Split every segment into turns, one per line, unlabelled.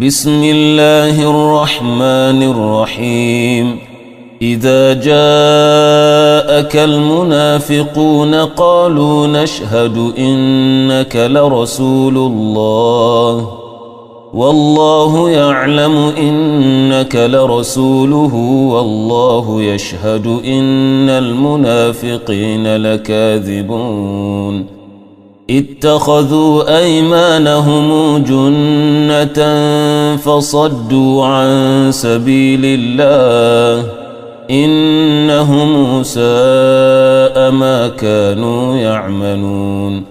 بسم الله الرحمن الرحيم إذا جاءك المنافقون قالوا نشهد إنك لرسول الله والله يعلم إنك لرسوله والله يشهد إن المنافقين لكاذبون اتخذوا أيمانهم جنة فصدوا عن سبيل الله إنهم ساء ما كانوا يعملون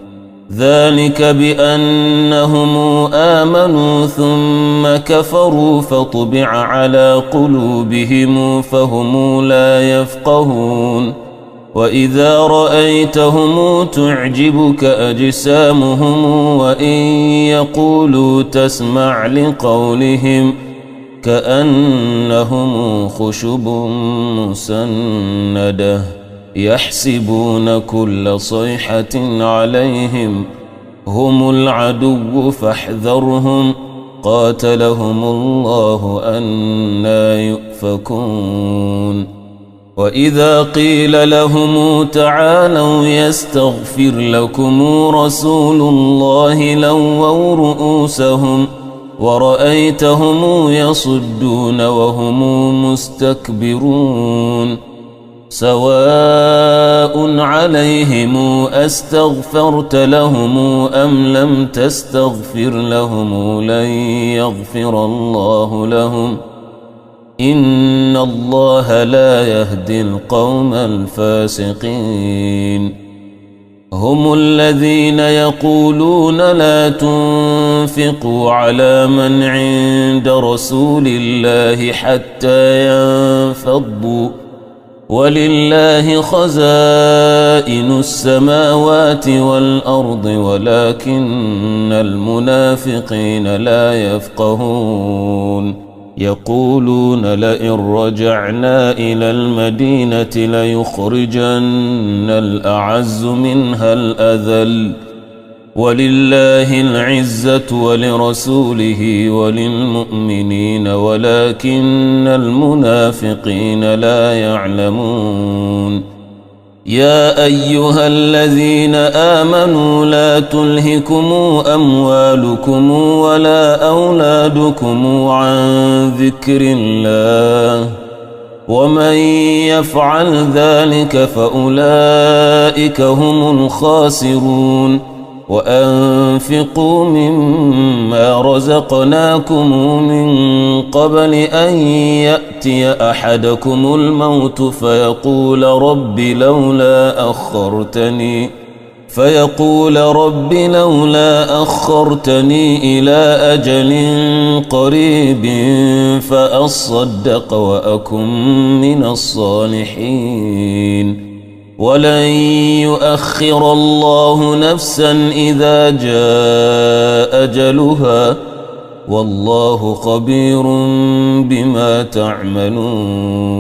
ذلك بأنهم آمنوا ثم كفروا فطبع على قلوبهم فهم لا يفقهون وإذا رأيتهم تعجبك أجسامهم وإن يقولوا تسمع لقولهم كأنهم خشب مسندة يحسبون كل صيحة عليهم هم العدو فاحذرهم قاتلهم الله أنى يؤفكون وإذا قيل لهم تعالوا يستغفر لكم رسول الله لووا رؤوسهم ورأيتهم يصدون وهم مستكبرون سواء عليهم أستغفرت لهم أم لم تستغفر لهم لن يغفر الله لهم إن الله لا يهدي القوم الفاسقين هم الذين يقولون لا تنفقوا على من عند رسول الله حتى ينفضوا ولله خزائن السماوات والأرض ولكن المنافقين لا يفقهون يقولون لئن رجعنا إلى المدينة ليخرجن الأعز منها الأذل ولله العزة ولرسوله وللمؤمنين ولكن المنافقين لا يعلمون يا أيها الذين آمنوا لا تلهكم أموالكم ولا أولادكم عن ذكر الله ومن يفعل ذلك فأولئك هم الخاسرون وأنفقوا مما رزقناكم من قبل أن يأتي أحدكم الموت فيقول رب لولا أخرتني إلى أجل قريب فأصدق وأكن من الصالحين ولن يؤخر الله نفسا إذا جاء أجلها والله خبير بما تعملون